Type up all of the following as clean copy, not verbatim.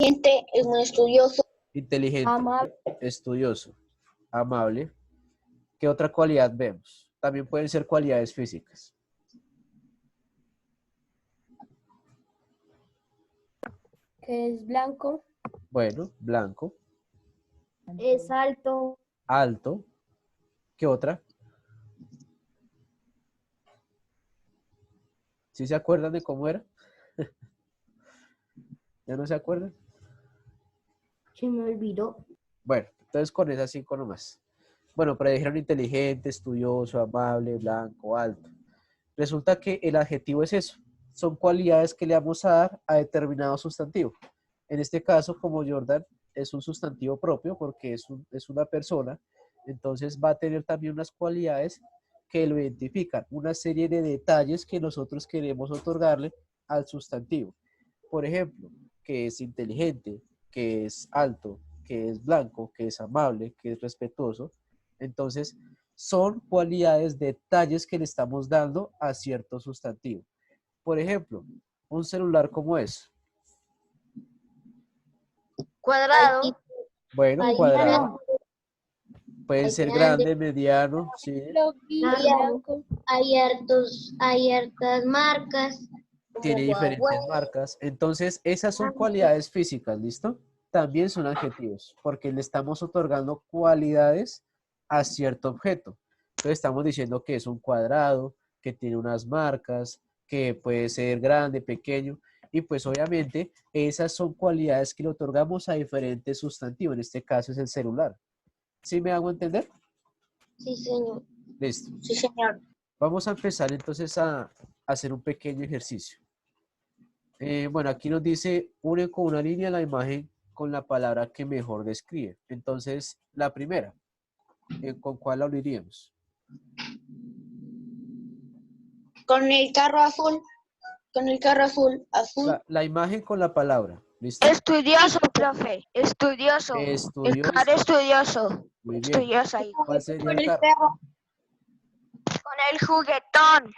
Gente es muy estudioso. Inteligente, Amable. estudioso, amable. ¿Qué otra cualidad vemos? También pueden ser cualidades físicas. Que es blanco. Bueno, blanco, Es alto. alto. ¿Qué otra? ¿Sí se acuerdan de cómo era? ¿Ya no se acuerdan? Se me olvidó. Bueno, entonces con esas 5 nomás. Bueno, pero dijeron inteligente, estudioso, amable, blanco, alto. Resulta que el adjetivo es eso. Son cualidades que le vamos a dar a determinado sustantivo. En este caso, como Jordan es un sustantivo propio porque es una persona, entonces va a tener también unas cualidades que lo identifican, una serie de detalles que nosotros queremos otorgarle al sustantivo. Por ejemplo, que es inteligente, que es alto, que es blanco, que es amable, que es respetuoso. Entonces, son cualidades, detalles que le estamos dando a cierto sustantivo. Por ejemplo, un celular como es. Cuadrado. Bueno, Hay cuadrado. Pueden hay ser grande. grande, mediano, sí. Blanco. Hay hartas marcas. Tiene Como Huawei. diferentes marcas. Entonces, esas son cualidades físicas, ¿listo? También son adjetivos, porque le estamos otorgando cualidades a cierto objeto. Entonces, estamos diciendo que es un cuadrado, que tiene unas marcas, que puede ser grande, pequeño, y pues obviamente esas son cualidades que le otorgamos a diferentes sustantivos. En este caso es el celular. ¿Sí me hago entender? Sí, señor. Listo. Sí, señor. Vamos a empezar entonces a hacer un pequeño ejercicio. Bueno, aquí nos dice, une con una línea la imagen con la palabra que mejor describe. Entonces, la primera, ¿con cuál la uniríamos? Con el carro azul. Con el carro azul. Azul. La imagen con la palabra, ¿listo? Estudioso, profe. Estudioso. El Estudioso, carro estudioso. muy bien. Estudiosa. ¿Cuál sería Con el el carro? perro. Con el juguetón.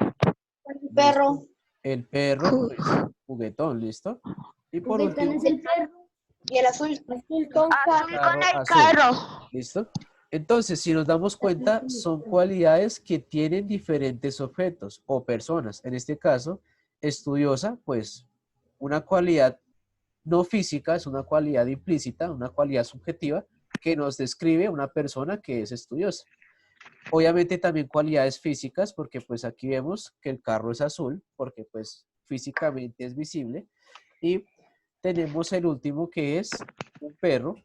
Con el Listo. perro. El perro, pues, juguetón, ¿listo? Y por Juguetón último, es el perro. Y el azul. Azul con Azul carro. con el azul. carro. ¿Listo? Entonces, si nos damos cuenta, son cualidades que tienen diferentes objetos o personas. En este caso, estudiosa, pues una cualidad no física, es una cualidad implícita, una cualidad subjetiva que nos describe una persona que es estudiosa. Obviamente también cualidades físicas, porque pues aquí vemos que el carro es azul, porque pues físicamente es visible. Y tenemos el último que es un perro,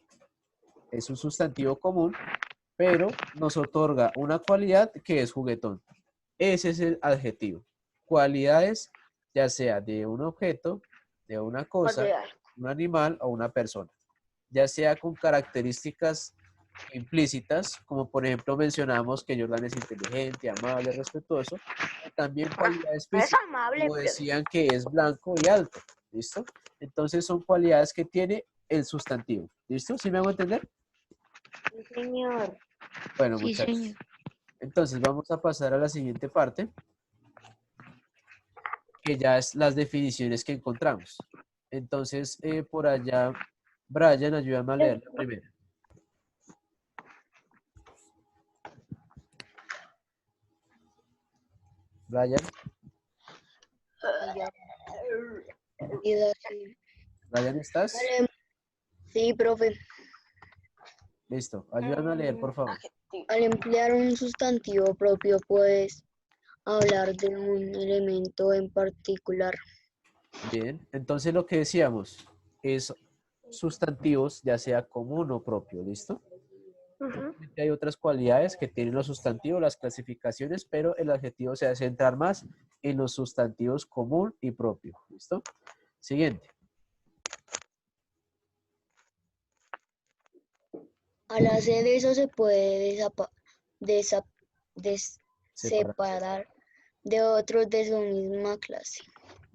es un sustantivo común, pero nos otorga una cualidad que es juguetón. Ese es el adjetivo. Cualidades, ya sea de un objeto, de una cosa, un animal o una persona. Ya sea con características implícitas, como por ejemplo mencionamos que Jordan es inteligente, amable, respetuoso, y también cualidades Es físicas, amable, como profe. decían que es blanco y alto, ¿listo? Entonces son cualidades que tiene el sustantivo, ¿listo? ¿Sí me hago entender? Sí, señor. Bueno, Sí, muchachos. señor. Entonces vamos a pasar a la siguiente parte, que ya es las definiciones que encontramos. Entonces, por allá, Brian, ayúdame a leer la primera. Brian, Brian, ¿estás? Sí, profe. Listo, ayúdame a leer, por favor. Al emplear un sustantivo propio puedes hablar de un elemento en particular. Bien, entonces lo que decíamos es sustantivos, ya sea común o propio, ¿listo? Obviamente hay otras cualidades que tienen los sustantivos, las clasificaciones, pero el adjetivo se va a centrar más en los sustantivos común y propio, ¿listo? Siguiente. Al hacer eso se puede Separar. separar de otros de su misma clase.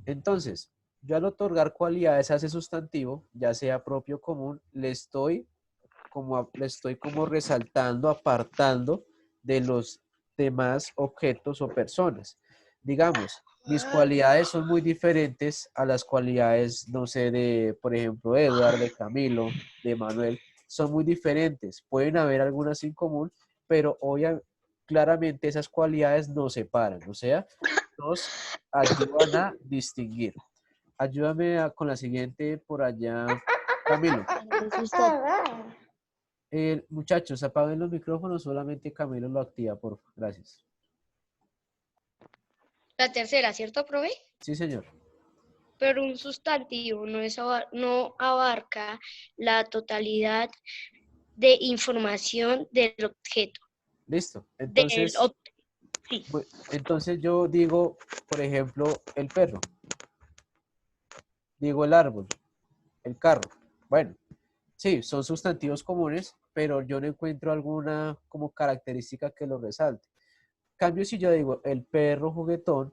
Entonces, yo al otorgar cualidades a ese sustantivo, ya sea propio o común, le estoy como resaltando, apartando de los demás objetos o personas. Digamos, mis cualidades son muy diferentes a las cualidades, no sé, de, por ejemplo, de Eduardo, de Camilo, de Manuel. Son muy diferentes. Pueden haber algunas en común, pero claramente esas cualidades nos separan, o sea, nos ayudan a distinguir. Ayúdame con la siguiente por allá, Camilo. Muchachos, apaguen los micrófonos, solamente Camilo lo activa, por favor. Gracias. La tercera, ¿cierto, profe? Sí, señor. Pero un sustantivo no abarca la totalidad de información del objeto. Listo. Del sí. Entonces yo digo, por ejemplo, el perro. Digo el árbol, el carro. Bueno, sí, son sustantivos comunes, pero yo no encuentro alguna como característica que lo resalte. Cambio si yo digo el perro juguetón,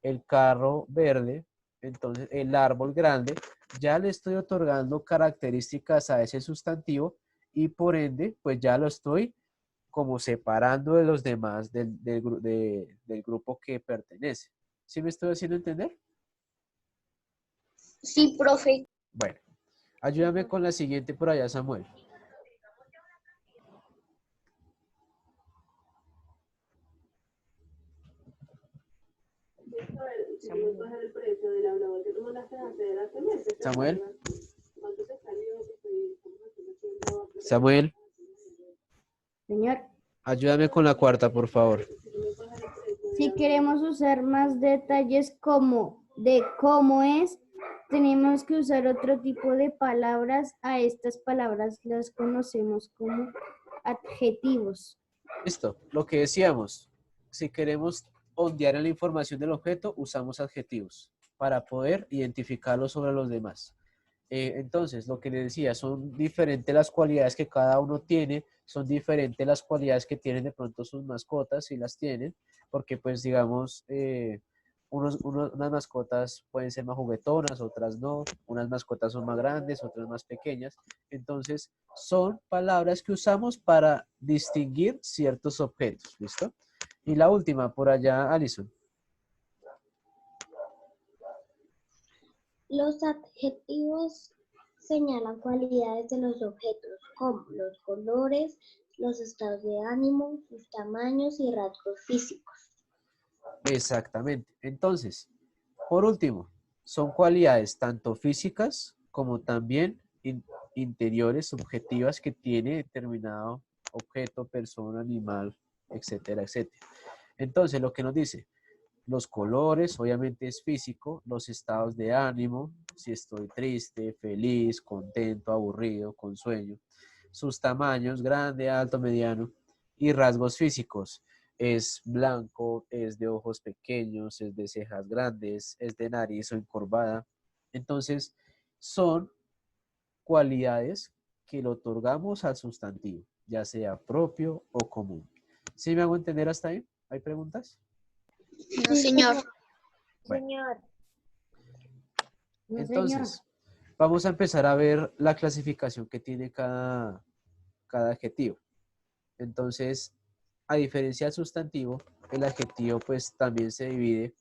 el carro verde, entonces el árbol grande, ya le estoy otorgando características a ese sustantivo y por ende, pues ya lo estoy como separando de los demás del grupo que pertenece. ¿Sí me estoy haciendo entender? Sí, profe. Bueno, ayúdame con la siguiente por allá, Samuel. Samuel. Samuel. Señor, Ayúdame con la cuarta, por favor. si queremos usar más detalles como de cómo es, tenemos que usar otro tipo de palabras. A estas palabras las conocemos como adjetivos. Listo, lo que decíamos, si queremos ondear en la información del objeto, usamos adjetivos para poder identificarlo sobre los demás. Entonces, lo que le decía, son diferentes las cualidades que cada uno tiene, son diferentes las cualidades que tienen de pronto sus mascotas, si las tienen, porque pues digamos, unas mascotas pueden ser más juguetonas, otras no, unas mascotas son más grandes, otras más pequeñas. Entonces, son palabras que usamos para distinguir ciertos objetos, ¿listo? Y la última, por allá, Alison. Los adjetivos señalan cualidades de los objetos, como los colores, los estados de ánimo, sus tamaños y rasgos físicos. Exactamente. Entonces, por último, son cualidades tanto físicas como también interiores, subjetivas que tiene determinado objeto, persona, animal, etcétera, etcétera. Entonces, lo que nos dice, los colores, obviamente es físico, los estados de ánimo, si estoy triste, feliz, contento, aburrido, con sueño, sus tamaños, grande, alto, mediano, y rasgos físicos, es blanco, es de ojos pequeños, es de cejas grandes, es de nariz o encorvada. Entonces, son cualidades que le otorgamos al sustantivo, ya sea propio o común. ¿Sí me hago entender hasta ahí? ¿Hay preguntas? No, señor. Bueno. Señor. No, Entonces, vamos a empezar a ver la clasificación que tiene cada adjetivo. Entonces, a diferencia del sustantivo, el adjetivo pues también se divide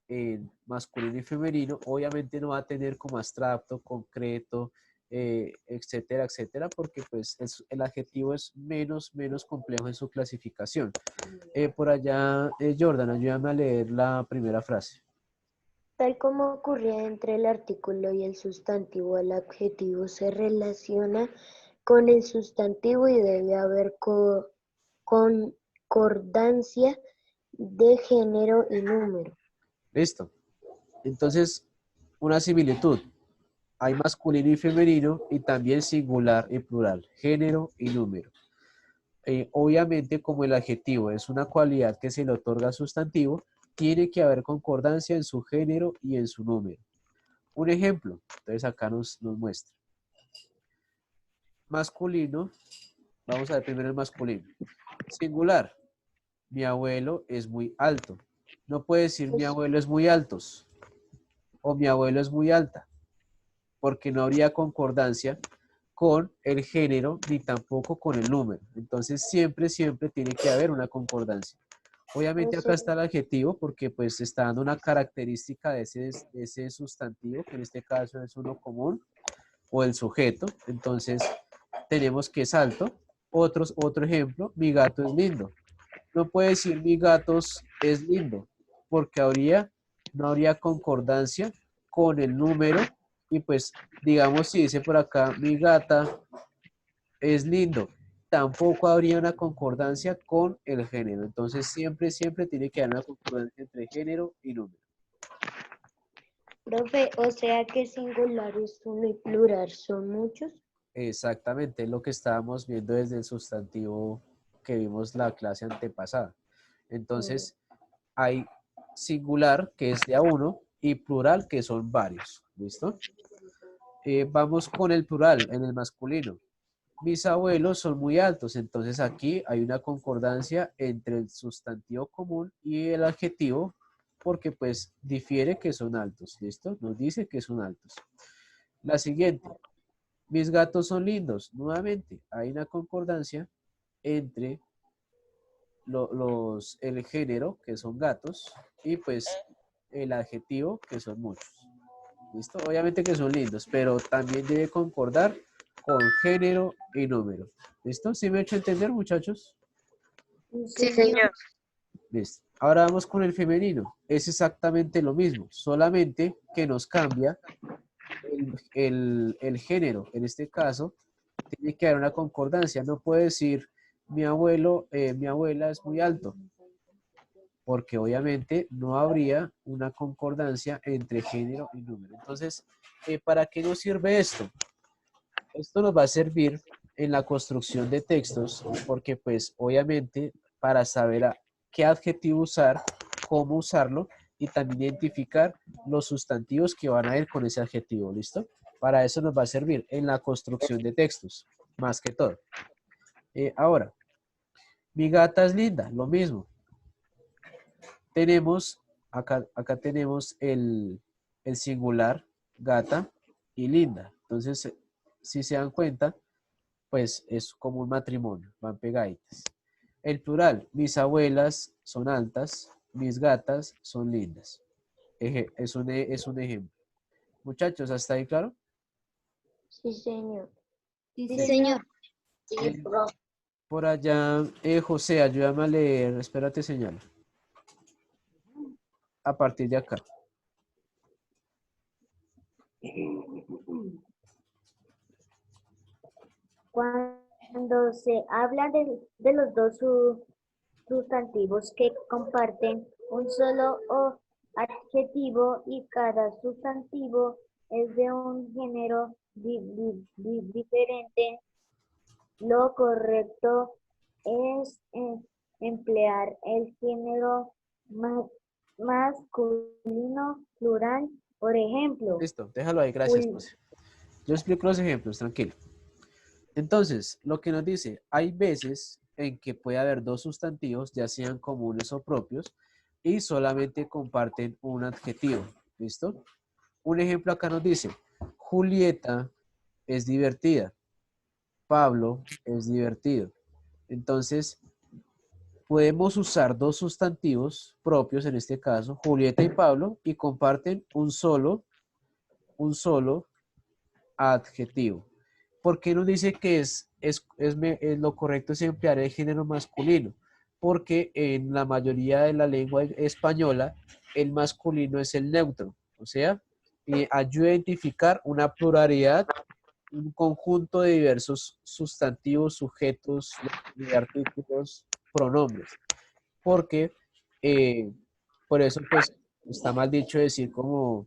en masculino y femenino. Obviamente no va a tener como abstracto, concreto, etcétera, etcétera, porque pues el adjetivo es menos complejo en su clasificación. Por allá, Jordan, ayúdame a leer la primera frase. Tal como ocurría entre el artículo y el sustantivo, el adjetivo se relaciona con el sustantivo y debe haber concordancia de género y número. Listo. Entonces, una similitud. Hay masculino y femenino y también singular y plural, género y número. Obviamente, como el adjetivo es una cualidad que se le otorga al sustantivo, tiene que haber concordancia en su género y en su número. Un ejemplo, entonces acá nos muestra. Masculino, vamos a ver primero el masculino. Singular, mi abuelo es muy alto. No puede decir mi abuelo es muy alto o mi abuelo es muy alta, porque no habría concordancia con el género ni tampoco con el número. Entonces siempre tiene que haber una concordancia. Obviamente O acá está el adjetivo porque pues está dando una característica de ese sustantivo, que en este caso es uno común, o el sujeto. Entonces tenemos que es alto. Otro ejemplo, mi gato es lindo. No puede decir mi gato es lindo, porque no habría concordancia con el número. Y pues, digamos, si dice por acá, mi gata es lindo, tampoco habría una concordancia con el género. Entonces, siempre tiene que haber una concordancia entre género y número. profe, o sea que singular es uno y plural son muchos. Exactamente, es lo que estábamos viendo desde el sustantivo que vimos la clase antepasada. Entonces, hay singular, que es de a uno, y plural, que son varios. ¿Listo? Vamos con el plural, en el masculino. Mis abuelos son muy altos, entonces aquí hay una concordancia entre el sustantivo común y el adjetivo, porque pues difiere que son altos. ¿Listo? Nos dice que son altos. La siguiente. Mis gatos son lindos. Nuevamente, hay una concordancia entre el género, que son gatos, y pues el adjetivo, que son muchos. ¿Listo? Obviamente que son lindos, pero también debe concordar con género y número. ¿Listo? ¿Sí me he hecho entender, muchachos? Sí, señor. Listo. Ahora vamos con el femenino. Es exactamente lo mismo, solamente que nos cambia el género. En este caso, tiene que haber una concordancia. No puede decir mi abuela es muy alto, porque obviamente no habría una concordancia entre género y número. Entonces, ¿para qué nos sirve esto? Esto nos va a servir en la construcción de textos, porque pues obviamente para saber qué adjetivo usar, cómo usarlo y también identificar los sustantivos que van a ir con ese adjetivo, ¿listo? Para eso nos va a servir en la construcción de textos, más que todo. Ahora, mi gata es linda, lo mismo. Tenemos, acá tenemos el singular, gata y linda. Entonces, si se dan cuenta, pues es como un matrimonio, van pegaditas. El plural, mis abuelas son altas, mis gatas son lindas. Es un ejemplo. Muchachos, ¿hasta ahí claro? Sí, señor. Sí, Sí, señor. señor. Sí, Eh, profe. por allá, José, ayúdame a leer, espérate, señal. A partir de acá. Cuando se habla de los dos sustantivos que comparten un solo adjetivo y cada sustantivo es de un género diferente, lo correcto es emplear el género masculino plural. Por ejemplo, Listo, déjalo ahí, gracias, José. Yo explico los ejemplos, tranquilo. Entonces, lo que nos dice, hay veces en que puede haber dos sustantivos, ya sean comunes o propios, y solamente comparten un adjetivo. ¿Listo? Un ejemplo acá nos dice, Julieta es divertida, Pablo es divertido. Entonces, podemos usar dos sustantivos propios, en este caso, Julieta y Pablo, y comparten un solo adjetivo. ¿Por qué nos dice que lo correcto es emplear el género masculino? Porque en la mayoría de la lengua española, el masculino es el neutro, o sea, ayuda a identificar una pluralidad, un conjunto de diversos sustantivos, sujetos, de artículos, pronombres. Porque, eh, por eso, pues, está mal dicho decir como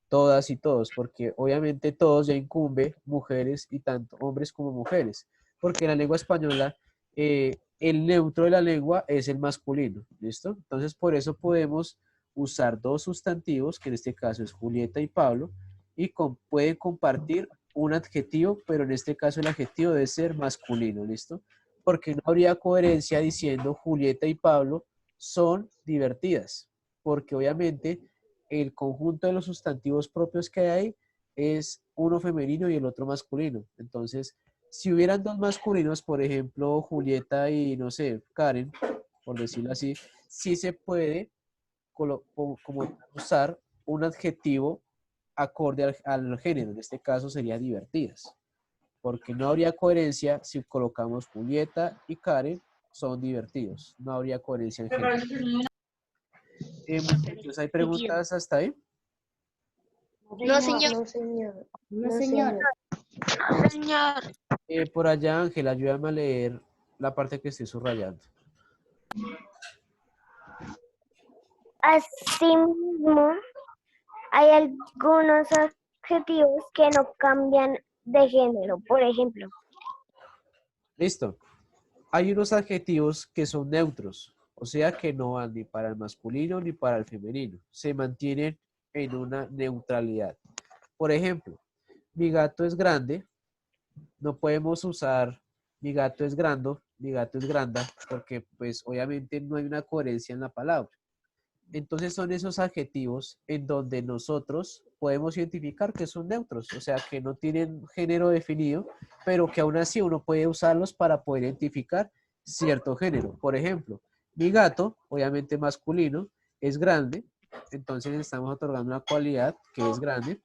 todas y todos, porque obviamente todos ya incumbe mujeres y tanto hombres como mujeres, porque en la lengua española el neutro de la lengua es el masculino, ¿listo? Entonces por eso podemos usar dos sustantivos, que en este caso es Julieta y Pablo, y pueden compartir un adjetivo, pero en este caso el adjetivo debe ser masculino, ¿listo? Porque no habría coherencia diciendo Julieta y Pablo son divertidas, porque obviamente el conjunto de los sustantivos propios que hay es uno femenino y el otro masculino. Entonces, si hubieran dos masculinos, por ejemplo, Julieta y, no sé, Karen, por decirlo así, sí se puede como usar un adjetivo acorde al género. En este caso sería divertidas. Porque no habría coherencia si colocamos Julieta y Karen son divertidos. No habría coherencia en género. Muchachos, ¿hay preguntas hasta ahí? No, señor. No, señor. No, No, señor. Señor. Por allá, Ángel, ayúdame a leer la parte que estoy subrayando. Asimismo, hay algunos adjetivos que no cambian de género. Por ejemplo, Listo. Hay unos adjetivos que son neutros, o sea que no van ni para el masculino ni para el femenino. Se mantienen en una neutralidad. Por ejemplo, mi gato es grande. No podemos usar mi gato es grando, mi gato es granda, porque pues obviamente no hay una coherencia en la palabra. Entonces son esos adjetivos en donde nosotros podemos identificar que son neutros, o sea que no tienen género definido, pero que aún así uno puede usarlos para poder identificar cierto género. Por ejemplo, mi gato, obviamente masculino, es grande, entonces le estamos otorgando una cualidad que es grande.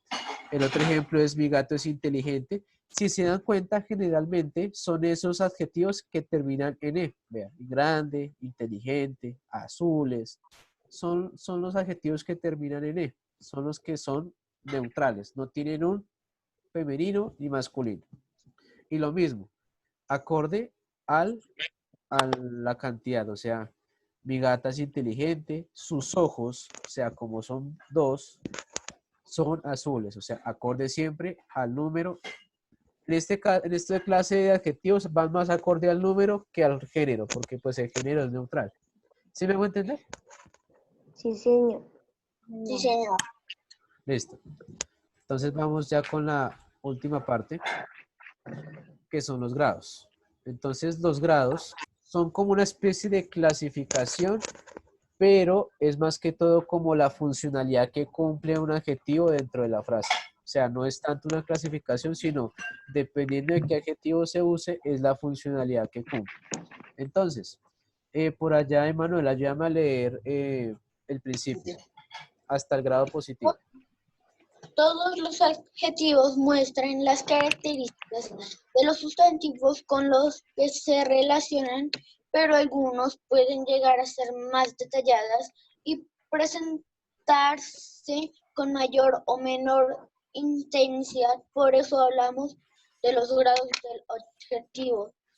El otro ejemplo es mi gato es inteligente. Si se dan cuenta, generalmente son esos adjetivos que terminan en E. Vean, grande, inteligente, azules. Son los adjetivos que terminan en E. Son los que son neutrales. No tienen un femenino ni masculino. Y lo mismo, acorde a la cantidad. O sea, mi gata es inteligente. Sus ojos, o sea, como son dos, son azules. O sea, acorde siempre al número. En esta clase de adjetivos van más acorde al número que al género, porque pues el género es neutral. ¿Sí me hago entender? Sí, señor. Sí, señor. Listo. Entonces vamos ya con la última parte, que son los grados. Entonces los grados son como una especie de clasificación, pero es más que todo como la funcionalidad que cumple un adjetivo dentro de la frase. O sea, no es tanto una clasificación, sino dependiendo de qué adjetivo se use, es la funcionalidad que cumple. Entonces, por allá, Emanuel, ayúdame a leer el principio, hasta el grado positivo. Todos los adjetivos muestran las características de los sustantivos con los que se relacionan, pero algunos pueden llegar a ser más detalladas y presentarse con mayor o menor intensidad. Por eso hablamos de los grados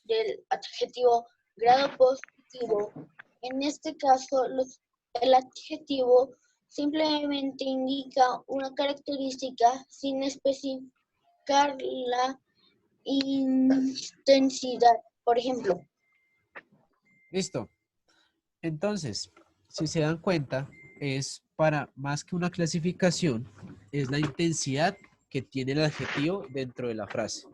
del adjetivo grado positivo. En este caso, el adjetivo simplemente indica una característica sin especificar la intensidad. Por ejemplo, Listo. Entonces, si se dan cuenta, es para más que una clasificación, es la intensidad que tiene el adjetivo dentro de la frase.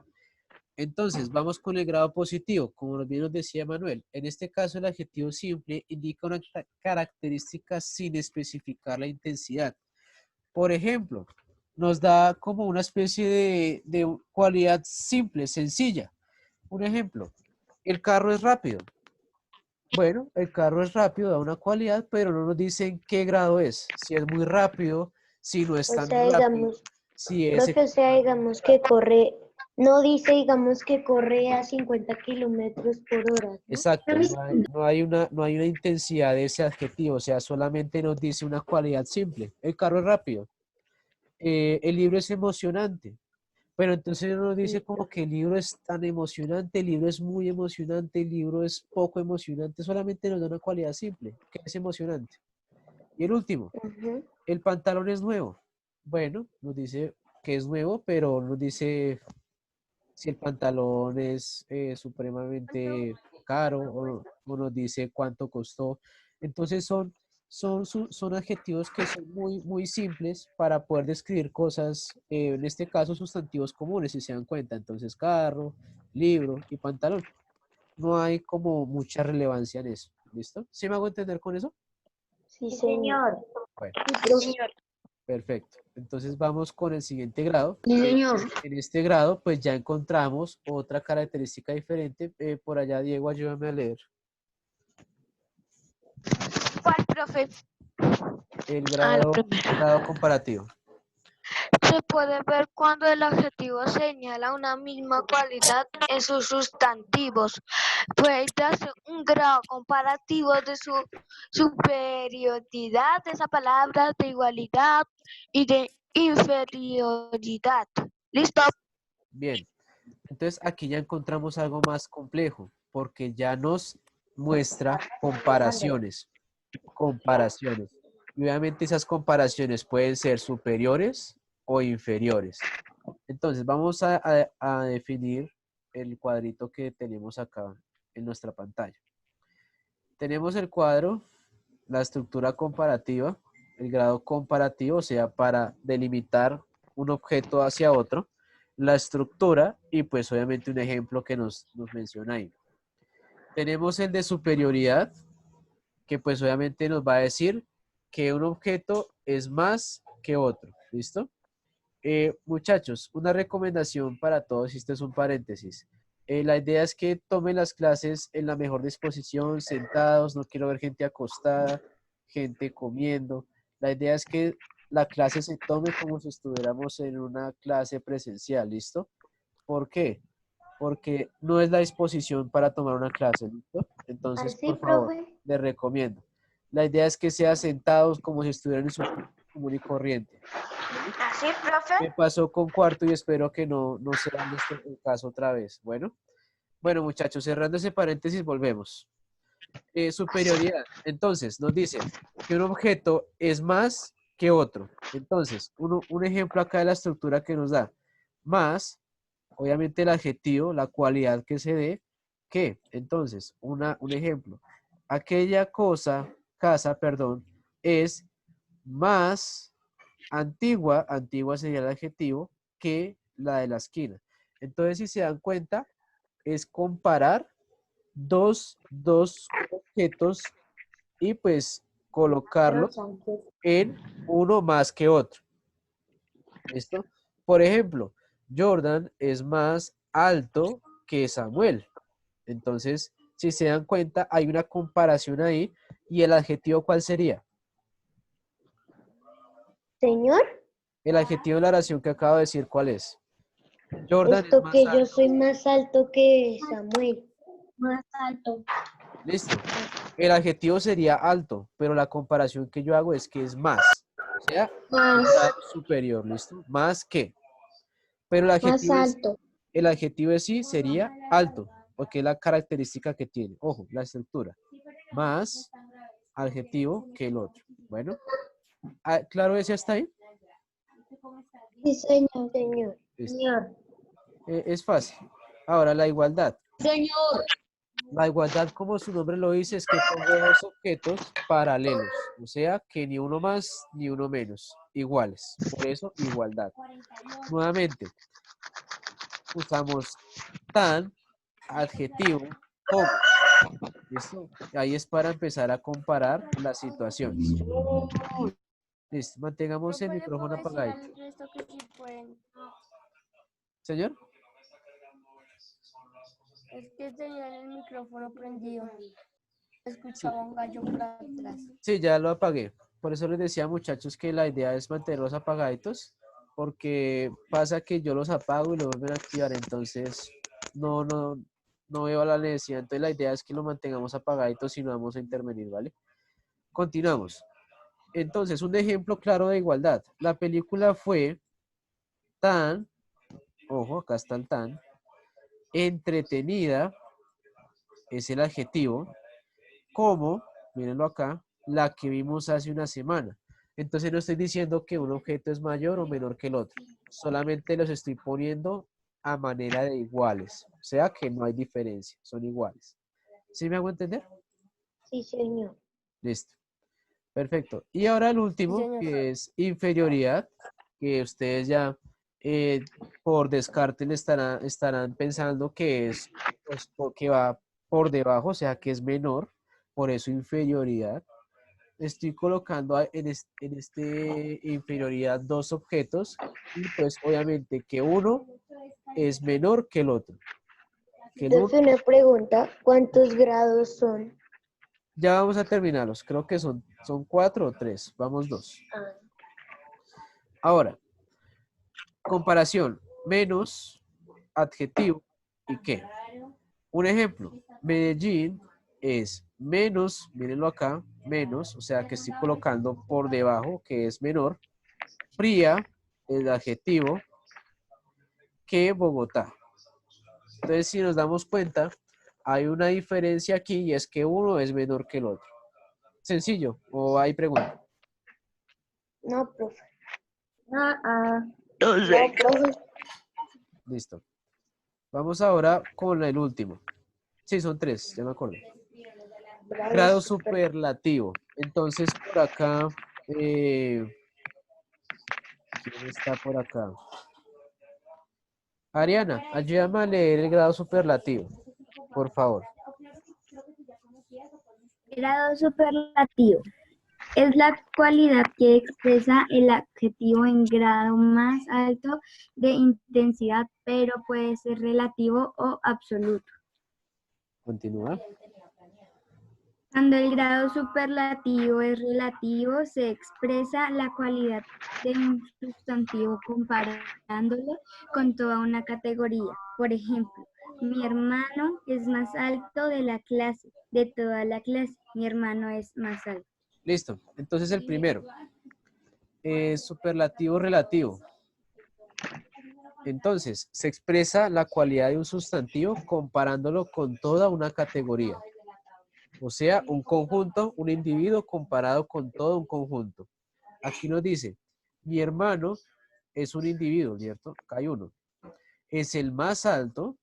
Entonces, vamos con el grado positivo, como bien nos decía Manuel. En este caso, el adjetivo simple indica una característica sin especificar la intensidad. Por ejemplo, nos da como una especie de cualidad simple, sencilla. Un ejemplo, el carro es rápido. Bueno, el carro es rápido, da una cualidad, pero no nos dice en qué grado es. Si es muy rápido, si no es O tan sea, rápido, digamos, si es... profe, o sea, digamos que corre, no dice, digamos que corre a 50 kilómetros por hora, ¿no? Exacto, no hay una intensidad de ese adjetivo, o sea, solamente nos dice una cualidad simple. El carro es rápido, el libro es emocionante, pero entonces no nos dice como que el libro es tan emocionante, el libro es muy emocionante, el libro es poco emocionante, solamente nos da una cualidad simple, que es emocionante. Y el último, Ujú. el pantalón es nuevo. Bueno, nos dice que es nuevo, pero nos dice si el pantalón es supremamente caro o nos dice cuánto costó. Entonces son adjetivos que son muy, muy simples para poder describir cosas, en este caso sustantivos comunes, si se dan cuenta. Entonces carro, libro y pantalón. No hay como mucha relevancia en eso. ¿Listo? ¿Sí me hago entender con eso? Sí, señor. Bueno. Sí, señor. Perfecto. Entonces vamos con el siguiente grado. sí, señor. En este grado, pues ya encontramos otra característica diferente. Por allá, Diego, ayúdame a leer. ¿Cuál, profe? El Ah, la grado, primera. grado comparativo. Se puede ver cuando el adjetivo señala una misma cualidad en sus sustantivos. Puede darse un grado comparativo de su superioridad de esa palabra, de igualdad y de inferioridad. ¿Listo? Bien. Entonces aquí ya encontramos algo más complejo, porque ya nos muestra comparaciones. Comparaciones. Y obviamente esas comparaciones pueden ser superiores o inferiores. Entonces vamos a definir el cuadrito que tenemos acá en nuestra pantalla. Tenemos el cuadro, la estructura comparativa, el grado comparativo, o sea, para delimitar un objeto hacia otro, la estructura y pues obviamente un ejemplo que nos menciona ahí. Tenemos el de superioridad, que pues obviamente nos va a decir que un objeto es más que otro. ¿Listo? Muchachos, una recomendación para todos, y esto es un paréntesis. La idea es que tomen las clases en la mejor disposición, sentados, no quiero ver gente acostada, gente comiendo. La idea es que la clase se tome como si estuviéramos en una clase presencial, ¿listo? ¿Por qué? Porque no es la disposición para tomar una clase, ¿listo? Entonces, Así, por favor, profe. les recomiendo. La idea es que sea sentados como si estuvieran en su común y corriente. Así, profe. Me pasó con cuarto y espero que no sea el caso otra vez. Bueno, muchachos, cerrando ese paréntesis, volvemos. Superioridad. Entonces, nos dice que un objeto es más que otro. Entonces, un ejemplo acá de la estructura que nos da. Más, obviamente el adjetivo, la cualidad que se dé, ¿qué? Entonces, un ejemplo. Aquella casa, perdón, es más antigua, antigua sería el adjetivo, que la de la esquina. Entonces, si se dan cuenta, es comparar dos objetos y pues colocarlos en uno más que otro. ¿Listo? Por ejemplo, Jordan es más alto que Samuel. Entonces, si se dan cuenta, hay una comparación ahí. ¿Y el adjetivo cuál sería? Señor, El adjetivo de la oración que acabo de decir, ¿cuál es? Jordan es esto más que yo alto. soy más alto que Samuel. Más alto. Listo. El adjetivo sería alto, pero la comparación que yo hago es que es más. O sea, un Más. grado superior, ¿listo? Más que. Pero Más alto. el adjetivo en sí sería alto, porque es la característica que tiene. Ojo, la estructura. Más adjetivo que el otro. Bueno, claro, ese hasta ahí. Sí, señor. Señor, Listo. Es fácil. Ahora, la igualdad. Señor, La igualdad, como su nombre lo dice, es que pongo dos objetos paralelos, o sea, que ni uno más ni uno menos, iguales. Por eso, igualdad. Nuevamente, usamos tan, adjetivo, como. ¿Listo? Ahí es para empezar a comparar las situaciones. Listo, mantengamos el Profe, ¿le micrófono puedo decir al apagadito. resto que sí pueden? Señor, Es que tenía el micrófono prendido. Escuchaba un gallo por atrás. sí, ya lo apagué. Por eso les decía, muchachos, que la idea es mantenerlos apagaditos, porque pasa que yo los apago y los vuelven a activar, entonces no, no, no veo la necesidad. Entonces la idea es que lo mantengamos apagaditos y no vamos a intervenir, ¿vale? Continuamos. Entonces, un ejemplo claro de igualdad. La película fue tan, ojo, acá está el tan, entretenida, es el adjetivo, como, mírenlo acá, la que vimos hace una semana. Entonces no estoy diciendo que un objeto es mayor o menor que el otro, solamente los estoy poniendo a manera de iguales, o sea que no hay diferencia, son iguales. ¿Sí me hago entender? sí, señor. Listo. Perfecto. Y ahora el Sí, último, señor. que es inferioridad, que ustedes ya por descarte le estarán pensando que es pues, porque va por debajo, o sea que es menor, por eso inferioridad. Estoy colocando en este inferioridad dos objetos y pues obviamente que uno es menor que el otro. Que el uno, Profe, una pregunta. ¿Cuántos grados son? Ya vamos a terminarlos. Creo que son 4 o 3. Vamos 2. Ah, Ahora, comparación. Menos, adjetivo y qué. Un ejemplo. Medellín es menos, mírenlo acá, menos, o sea que estoy colocando por debajo, que es menor. Fría, el adjetivo, que Bogotá. Entonces, si nos damos cuenta, hay una diferencia aquí y es que uno es menor que el otro. Sencillo, ¿o hay pregunta? no, profe. No, profe. Listo. Vamos ahora con el último. Sí, son 3, ya me acordé. Grado superlativo. Entonces, por acá, ¿quién está por acá? Ariana, ayúdame a leer el grado superlativo, por favor. Grado superlativo. Es la cualidad que expresa el adjetivo en grado más alto de intensidad, pero puede ser relativo o absoluto. Continúa. Cuando el grado superlativo es relativo, se expresa la cualidad de un sustantivo comparándolo con toda una categoría. Por ejemplo, mi hermano es más alto de la clase, de toda la clase. Mi hermano es más alto. Listo. Entonces el primero. Superlativo relativo. Entonces, se expresa la cualidad de un sustantivo comparándolo con toda una categoría. O sea, un conjunto, un individuo comparado con todo un conjunto. Aquí nos dice, mi hermano es un individuo, ¿cierto? Acá hay uno. Es el más alto.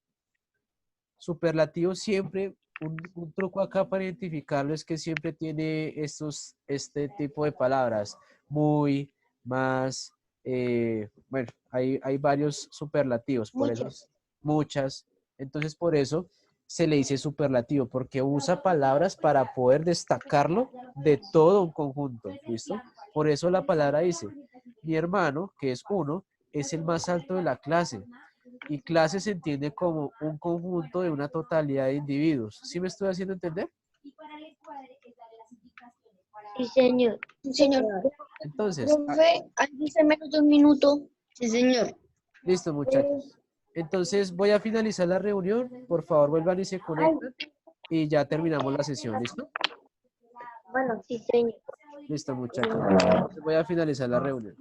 Superlativo siempre, un truco acá para identificarlo es que siempre tiene este tipo de palabras. Muy, más, bueno, hay varios superlativos, por eso, muchas. Entonces, por eso se le dice superlativo, porque usa palabras para poder destacarlo de todo un conjunto, ¿listo? Por eso la palabra dice, mi hermano, que es uno, es el más alto de la clase. Y clase se entiende como un conjunto de una totalidad de individuos. ¿Sí me estoy haciendo entender? Sí, señor. Sí, señor. Entonces, Profe, ahí dice menos de un minuto. Sí, señor. listo, muchachos. Entonces voy a finalizar la reunión. Por favor, vuelvan y se conectan. Y ya terminamos la sesión, ¿listo? Bueno, sí, señor. Listo, muchachos. Entonces voy a finalizar la reunión.